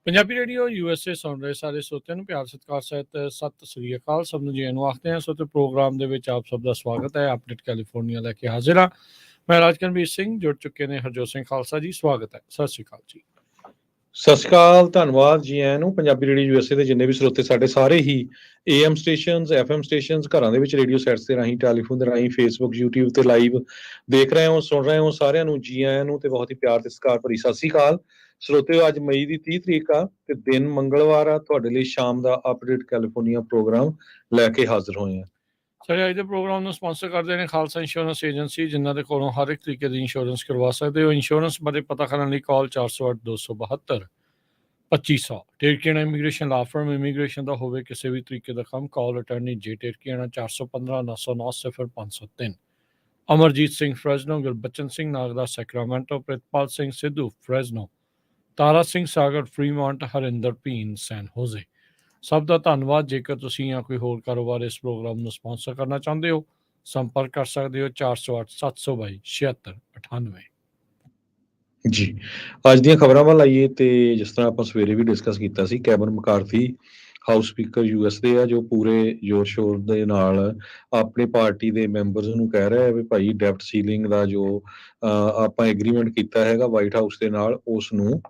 Punjabi radio USA ਸੁਣ ਰਹੇ ਸਾਰੇ ਸਰੋਤਿਆਂ ਨੂੰ ਪਿਆਰ ਸਤਿਕਾਰ ਸਹਿਤ ਸਤਿ ਸ੍ਰੀ ਅਕਾਲ। ਸਭ ਨੂੰ ਜੀ ਆਇਆਂ ਨੂੰ ਆਖਦੇ ਹਾਂ। ਸੋ ਤੇ ਪ੍ਰੋਗਰਾਮ ਦੇ ਵਿੱਚ ਆਪ ਸਭ ਦਾ ਸਵਾਗਤ ਹੈ। ਅਪਡੇਟ ਕੈਲੀਫੋਰਨੀਆ ਲੈ ਕੇ ਹਾਜ਼ਰ ਹਾਂ। ਮੈਂ ਰਾਜਕਰਨਵੀਰ ਸਿੰਘ, ਜੁੜ ਚੁੱਕੇ ਨੇ ਹਰਜੋਤ ਸਿੰਘ ਖਾਲਸਾ ਜੀ, ਸਵਾਗਤ ਹੈ। ਸਤਿ ਸ੍ਰੀ ਅਕਾਲ ਜੀ। ਸਤਿ ਸ਼੍ਰੀ ਅਕਾਲ, ਧੰਨਵਾਦ ਜੀ ਆਇਆਂ ਨੂੰ। ਪੰਜਾਬੀ ਰੇਡੀਓ USA ਦੇ ਜਿੰਨੇ ਵੀ ਸਰੋਤੇ ਸਾਡੇ ਸਾਰੇ ਹੀ AM ਸਟੇਸ਼ਨਸ, FM ਸਟੇਸ਼ਨਸ, ਘਰਾਂ ਦੇ ਵਿੱਚ ਰੇਡੀਓ ਸੈਟਸ ਦੇ ਰਾਹੀਂ, ਟੈਲੀਫੋਨ ਦੇ ਰਾਹੀਂ, ਫੇਸਬੁੱਕ, YouTube ਤੇ ਲਾਈਵ ਦੇਖ ਰਹੇ ਹੋ, ਸੁਣ ਰਹੇ ਹੋ, ਸਾਰਿਆਂ ਨੂੰ ਜੀ ਆਇਆਂ ਨੂੰ ਤੇ ਬਹੁਤ ਹੀ ਪਿਆਰ ਤੇ ਸਤਿਕਾਰ ਭਰੀ ਸਤਿ ਸ਼੍ਰੀ ਅਕਾਲ। ਸਰੋਤਿਓ, ਅੱਜ ਮਈ ਦੀ 30 ਤਰੀਕ ਆ ਤੇ ਦਿਨ ਮੰਗਲਵਾਰ ਆ। ਤੁਹਾਡੇ ਲਈ ਸ਼ਾਮ ਦਾ ਅਪਡੇਟ ਕੈਲੀਫੋਰਨੀਆ ਪ੍ਰੋਗਰਾਮ ਲੈ ਕੇ ਹਾਜ਼ਰ ਹੋਏ ਆ। ਸਾਡੇ ਅੱਜ ਦੇ ਪ੍ਰੋਗਰਾਮ ਨੂੰ ਸਪਾਂਸਰ ਕਰਦੇ ਨੇ ਖਾਲਸਾ ਇੰਸ਼ੋਰੈਂਸ ਏਜੰਸੀ, ਜਿਨ੍ਹਾਂ ਦੇ ਕੋਲੋਂ ਹਰ ਇੱਕ ਤਰੀਕੇ ਦੀ ਇੰਸ਼ੋਰੈਂਸ ਕਰਵਾ ਸਕਦੇ ਹੋ। ਇੰਸ਼ੋਰੈਂਸ ਬਾਰੇ ਪਤਾ ਕਰਨ ਲਈ ਕਾਲ 408-272-2500। ਟੇਰਕੀਆਣਾ ਇਮੀਗ੍ਰੇਸ਼ਨ ਲਾ ਫਰਮ, ਇਮੀਗ੍ਰੇਸ਼ਨ ਦਾ ਹੋਵੇ ਕਿਸੇ ਵੀ ਤਰੀਕੇ ਦਾ ਕੰਮ, ਕਾਲ ਅਟਰਨੀ ਜੇ ਟੇਰਕੀਆਣਾ 415-909-0503। ਅਮਰਜੀਤ ਸਿੰਘ ਫਰੈਜ਼ਨੋ, ਗੁਰਬਚਨ ਸਿੰਘ ਨਾਗਦਾ ਸੈਕਰਾਮੈਂਟੋ, ਪ੍ਰਿਤਪਾਲ ਸਿੰਘ ਸਿੱਧੂ ਫਰੈਜ਼ਨੋ, ਤਾਰਾ ਸਿੰਘ ਸਾਗਰ ਫਰੀਮੌਂਟ, ਹਰਿੰਦਰ ਭੀਨ ਸੈਨ ਹੋਜ਼ੇ। ਸਭ ਦਾ ਧੰਨਵਾਦ। ਜੇਕਰ ਤੁਸੀਂ ਜਾਂ ਕੋਈ ਹੋਰ ਕਾਰੋਬਾਰ ਇਸ ਪ੍ਰੋਗਰਾਮ ਨੂੰ ਸਪਾਂਸਰ ਕਰਨਾ ਚਾਹੁੰਦੇ ਹੋ, ਸੰਪਰਕ ਕਰ ਸਕਦੇ ਹੋ 408-722-7698। ਜੀ, ਅੱਜ ਦੀਆਂ ਖਬਰਾਂ ਵੱਲ ਆਈਏ ਤੇ ਜਿਸ ਤਰ੍ਹਾਂ ਆਪਾਂ ਸਵੇਰੇ ਵੀ ਡਿਸਕਸ ਕੀਤਾ ਸੀ, ਕੈਵਨ ਮਕਾਰਥੀ ਹਾਊਸ ਸਪੀਕਰ US ਦੇ ਆ, ਜੋ ਪੂਰੇ ਜ਼ੋਰ ਸ਼ੋਰ ਦੇ ਨਾਲ ਆਪਣੀ ਪਾਰਟੀ ਦੇ ਮੈਂਬਰਸ ਨੂੰ ਕਹਿ ਰਿਹਾ ਹੈ ਵੀ ਭਾਈ ਡੈਪਟ ਸੀਲਿੰਗ ਦਾ ਜੋ ਆਪਾਂ ਐਗਰੀਮੈਂਟ ਕੀਤਾ ਹੈਗਾ ਵਾਈਟ ਹਾਊਸ ਦੇ ਨਾਲ, ਉਸ ਨੂੰ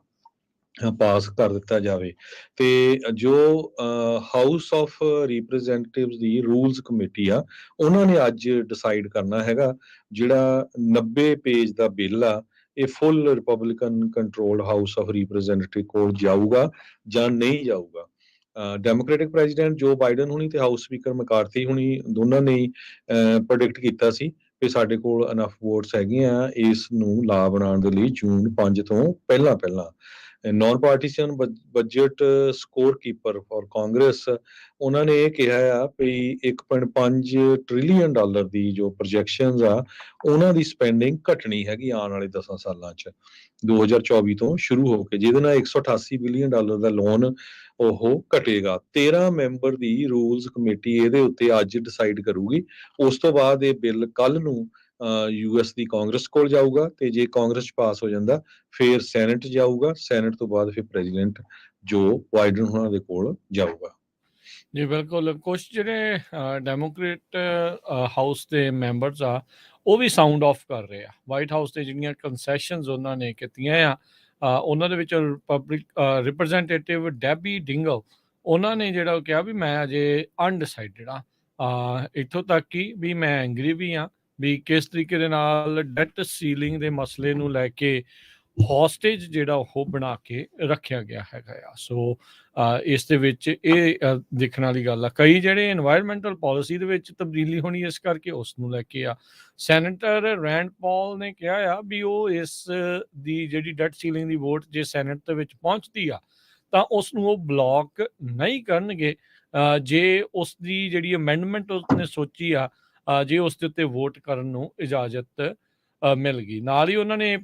ਪਾਸ ਕਰ ਦਿੱਤਾ ਜਾਵੇ। ਤੇ ਜੋ house of representatives the rules committee ਆ, ਉਹਨਾਂ ਨੇ ਅੱਜ ਡਿਸਾਈਡ ਕਰਨਾ ਹੈਗਾ ਜਿਹੜਾ 90 ਪੇਜ ਦਾ ਬਿੱਲ ਆ, ਇਹ full Republican controlled House of representative ਕੋਲ ਜਾਊਗਾ ਜਾਂ ਨਹੀਂ ਜਾਊਗਾ। ਡੈਮੋਕ੍ਰੈਟਿਕ ਪ੍ਰੈਜ਼ੀਡੈਂਟ ਜੋ ਬਾਈਡਨ ਹੁਣੀ ਤੇ ਹਾਊਸ ਸਪੀਕਰ ਮਕਾਰਥੀ ਹੁਣੀ ਦੋਨਾਂ ਨੇ ਪ੍ਰੈਡਿਕਟ ਕੀਤਾ ਸੀ ਕਿ ਸਾਡੇ ਕੋਲ ਅਨਫ ਵੋਟਸ ਹੈਗੀਆਂ ਇਸ ਨੂੰ ਲਾ ਬਣਾਉਣ ਦੇ ਲਈ ਜੂਨ 5 ਤੋਂ ਪਹਿਲਾਂ non partisan budget scorekeeper for Congress, ਉਹਨਾਂ ਨੇ ਇਹ ਕਿਹਾ ਆ ਵੀ 1.5 ਟ੍ਰਿਲੀਅਨ ਡਾਲਰ ਦੀ ਜੋ ਪ੍ਰੋਜੈਕਸ਼ਨਸ ਆ, ਉਹਨਾਂ ਦੀ ਸਪੈਂਡਿੰਗ ਘਟਣੀ ਹੈਗੀ ਆਉਣ ਵਾਲੇ 10 ਸਾਲਾਂ 'ਚ 2024 ਤੋਂ ਸ਼ੁਰੂ ਹੋ ਕੇ, ਜਿਹਦੇ ਨਾਲ 188 ਬਿਲੀਅਨ ਡਾਲਰ ਦਾ ਲੋਨ ਉਹ ਘਟੇਗਾ। 13 ਮੈਂਬਰ ਦੀ ਰੂਲਸ ਕਮੇਟੀ ਇਹਦੇ ਉੱਤੇ ਅੱਜ ਡਿਸਾਈਡ ਕਰੂਗੀ। ਉਸ ਤੋਂ ਬਾਅਦ ਇਹ ਬਿੱਲ ਕੱਲ ਨੂੰ US ਦੀ ਕਾਂਗਰਸ ਕੋਲ ਜਾਊਗਾ ਤੇ ਜੇ ਕਾਂਗਰਸ 'ਚ ਪਾਸ ਹੋ ਜਾਂਦਾ ਫਿਰ ਸੈਨੇਟ ਜਾਊਗਾ, ਸੈਨੇਟ ਤੋਂ ਬਾਅਦ ਫਿਰ ਪ੍ਰੈਜ਼ੀਡੈਂਟ ਜੋ ਬਾਈਡਨ ਉਹਨਾਂ ਦੇ ਕੋਲ ਜਾਊਗਾ। ਜੀ ਬਿਲਕੁਲ। ਕੁਛ ਜਿਹੜੇ ਡੈਮੋਕ੍ਰੇਟ ਹਾਊਸ ਦੇ ਮੈਂਬਰਸ ਆ, ਉਹ ਵੀ ਸਾਊਂਡ ਆਫ ਕਰ ਰਹੇ ਆ। ਵਾਈਟ ਹਾਊਸ ਦੇ ਜਿਹੜੀਆਂ ਕੰਸੈਸ਼ਨਸ ਉਹਨਾਂ ਨੇ ਕੀਤੀਆਂ ਆ, ਉਹਨਾਂ ਦੇ ਵਿੱਚ ਰਿਪਰੈਜ਼ੈਂਟੇਟਿਵ ਡੈਬੀ ਡਿੰਗਲ, ਉਹਨਾਂ ਨੇ ਜਿਹੜਾ ਉਹ ਕਿਹਾ ਵੀ ਮੈਂ ਅਜੇ ਅਨਡਿਸਾਈਡਡ ਆ। ਇੱਥੋਂ ਤੱਕ ਕਿ ਵੀ ਮੈਂ ਐਂਗਰੀ ਵੀ ਹਾਂ ਵੀ ਕਿਸ ਤਰੀਕੇ ਦੇ ਨਾਲ ਡੈਟ ਸੀਲਿੰਗ ਦੇ ਮਸਲੇ ਨੂੰ ਲੈ ਕੇ ਹੌਸਟੇਜ ਜਿਹੜਾ ਉਹ ਬਣਾ ਕੇ ਰੱਖਿਆ ਗਿਆ ਹੈਗਾ ਆ। ਸੋ ਇਸ ਦੇ ਵਿੱਚ ਇਹ ਦੇਖਣ ਵਾਲੀ ਗੱਲ ਆ। ਕਈ ਜਿਹੜੇ এনवायरमेंटल ਪਾਲਿਸੀ ਦੇ ਵਿੱਚ ਤਬਦੀਲੀ ਹੋਣੀ, ਇਸ ਕਰਕੇ ਉਸ ਨੂੰ ਲੈ ਕੇ ਆ। ਸੈਨੇਟਰ ਰੈਂਡ ਪੌਲ ਨੇ ਕਿਹਾ ਆ ਵੀ ਉਹ ਇਸ ਦੀ ਜਿਹੜੀ ਡੈਟ ਸੀਲਿੰਗ ਦੀ ਵੋਟ ਜੇ ਸੈਨੇਟ ਦੇ ਵਿੱਚ ਪਹੁੰਚਦੀ ਆ ਤਾਂ ਉਸ ਨੂੰ ਉਹ ਬਲੌਕ ਨਹੀਂ ਕਰਨਗੇ ਜੇ ਉਸ ਦੀ ਜਿਹੜੀ ਅਮੈਂਡਮੈਂਟ ਉਸਨੇ ਸੋਚੀ ਆ, ਜੇ ਉਸ ਦੇ ਉੱਤੇ ਵੋਟ ਕਰਨ ਨੂੰ ਇਜਾਜ਼ਤ ਮਿਲ ਗਈ। ਨਾਲ ਹੀ ਉਹਨਾਂ ਨੇ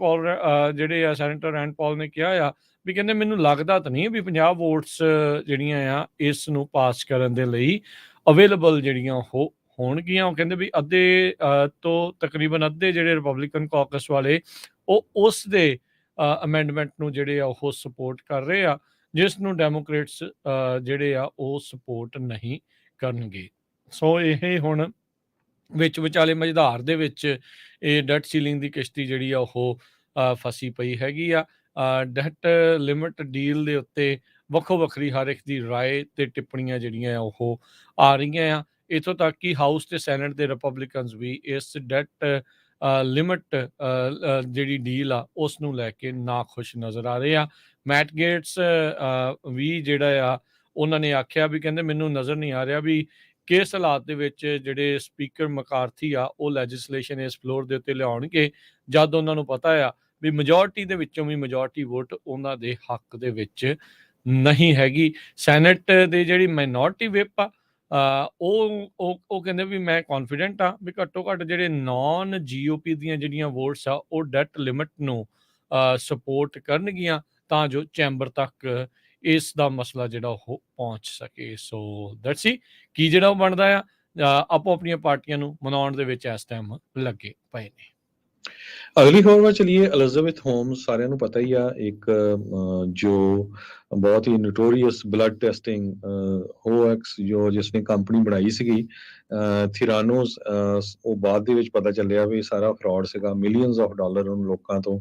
ਜਿਹੜੇ ਆ ਸੈਨੇਟਰ ਰੈਂਡ ਪੌਲ ਨੇ ਕਿਹਾ ਆ ਵੀ ਕਹਿੰਦੇ ਮੈਨੂੰ ਲੱਗਦਾ ਤਾਂ ਨਹੀਂ ਵੀ 50 ਵੋਟਸ ਜਿਹੜੀਆਂ ਆ ਇਸ ਨੂੰ ਪਾਸ ਕਰਨ ਦੇ ਲਈ ਅਵੇਲੇਬਲ ਜਿਹੜੀਆਂ ਉਹ ਹੋਣਗੀਆਂ। ਉਹ ਕਹਿੰਦੇ ਵੀ ਅੱਧੇ ਤੋਂ ਤਕਰੀਬਨ ਅੱਧੇ ਜਿਹੜੇ ਰਿਪਬਲਿਕਨ ਕਾਕਸ ਵਾਲੇ ਉਹ ਉਸ ਦੇ ਅਮੈਂਡਮੈਂਟ ਨੂੰ ਜਿਹੜੇ ਆ ਉਹ ਸਪੋਰਟ ਕਰ ਰਹੇ ਆ, ਜਿਸ ਨੂੰ ਡੈਮੋਕ੍ਰੇਟਸ ਜਿਹੜੇ ਆ ਉਹ ਸਪੋਰਟ ਨਹੀਂ ਕਰਨਗੇ। ਸੋ ਇਹ ਹੁਣ ਵਿੱਚ ਵਿਚਾਲੇ ਮਝਧਾਰ ਦੇ ਵਿੱਚ ਇਹ ਡੈਟ ਸੀਲਿੰਗ ਦੀ ਕਿਸ਼ਤੀ ਜਿਹੜੀ ਆ ਉਹ ਫਸੀ ਪਈ ਹੈਗੀ ਆ। ਡੈਟ ਲਿਮਿਟ ਡੀਲ ਦੇ ਉੱਤੇ ਵੱਖੋ ਵੱਖਰੀ ਹਰ ਇੱਕ ਦੀ ਰਾਏ ਤੇ ਟਿੱਪਣੀਆਂ ਜਿਹੜੀਆਂ ਉਹ ਆ ਰਹੀਆਂ ਆ। ਇੱਥੋਂ ਤੱਕ ਕਿ ਹਾਊਸ ਤੇ ਸੈਨੇਟ ਦੇ ਰਿਪਬਲਿਕਨਸ ਵੀ ਇਸ ਡੈਟ ਲਿਮਿਟ ਜਿਹੜੀ ਡੀਲ ਆ ਉਸ ਨੂੰ ਲੈ ਕੇ ਨਾਖੁਸ਼ ਨਜ਼ਰ ਆ ਰਹੇ ਆ। ਮੈਟ ਗੇਟਸ ਵੀ ਜਿਹੜਾ ਆ ਉਹਨਾਂ ਨੇ ਆਖਿਆ ਵੀ ਕਹਿੰਦੇ ਮੈਨੂੰ ਨਜ਼ਰ ਨਹੀਂ ਆ ਰਿਹਾ ਵੀ ਕਿਸ ਹਾਲਾਤ ਦੇ ਵਿੱਚ ਜਿਹੜੇ ਸਪੀਕਰ ਮਕਾਰਥੀ ਆ ਉਹ ਲੈਜਿਸਲੇਸ਼ਨ ਇਸ ਫਲੋਰ ਦੇ ਉੱਤੇ ਲਿਆਉਣਗੇ, ਜਦ ਉਹਨਾਂ ਨੂੰ ਪਤਾ ਆ ਵੀ ਮੈਜੋਰਟੀ ਦੇ ਵਿੱਚੋਂ ਵੀ ਮੈਜੋਰਟੀ ਵੋਟ ਉਹਨਾਂ ਦੇ ਹੱਕ ਦੇ ਵਿੱਚ ਨਹੀਂ ਹੈਗੀ। ਸੈਨੇਟ ਦੇ ਜਿਹੜੀ ਮਾਈਨੋਰਟੀ ਵਿਪ ਆ ਉਹ ਕਹਿੰਦੇ ਵੀ ਮੈਂ ਕੌਨਫੀਡੈਂਟ ਆ ਵੀ ਘੱਟੋ ਘੱਟ ਜਿਹੜੇ ਨਾਨ GOP ਦੀਆਂ ਜਿਹੜੀਆਂ ਵੋਟਸ ਆ ਉਹ ਡੈਟ ਲਿਮਿਟ ਨੂੰ ਸਪੋਰਟ ਕਰਨਗੀਆਂ ਤਾਂ ਜੋ ਚੈਂਬਰ ਤੱਕ ਇਸ ਦਾ ਮਸਲਾ ਜਿਹੜਾ ਉਹ ਪਹੁੰਚ ਸਕੇ। ਸੋ ਦੈਟਸ ਸੀ ਕੀ ਜਿਹੜਾ ਉਹ ਬਣਦਾ ਆ ਆਪੋ ਆਪਣੀਆਂ ਪਾਰਟੀਆਂ ਨੂੰ ਮਨਾਉਣ ਦੇ ਵਿੱਚ ਇਸ ਟਾਈਮ ਲੱਗੇ ਪਏ ਨੇ। ਅਗਲੀ ਖਬਰ ਵੱਲ ਚਲੀਏ। ਐਲਿਜ਼ਾਬੈਥ ਹੋਮਸ ਸਾਰਿਆਂ ਨੂੰ ਪਤਾ ਹੀ ਆ, ਇੱਕ ਜੋ ਬਹੁਤ ਹੀ ਨੋਟੋਰੀਅਸ ਬਲੱਡ ਟੈਸਟਿੰਗ ਹੋਐਕਸ ਜੋ ਜਿਸਨੇ ਕੰਪਨੀ ਬਣਾਈ ਸੀਗੀ ਥਿਰਾਨੋਸ, ਉਹ ਬਾਅਦ ਦੇ ਵਿੱਚ ਪਤਾ ਚੱਲਿਆ ਵੀ ਸਾਰਾ ਫਰਾਡ ਸੀਗਾ। ਮਿਲੀਅਨਸ ਆਫ ਡਾਲਰ ਉਹਨੂੰ ਲੋਕਾਂ ਤੋਂ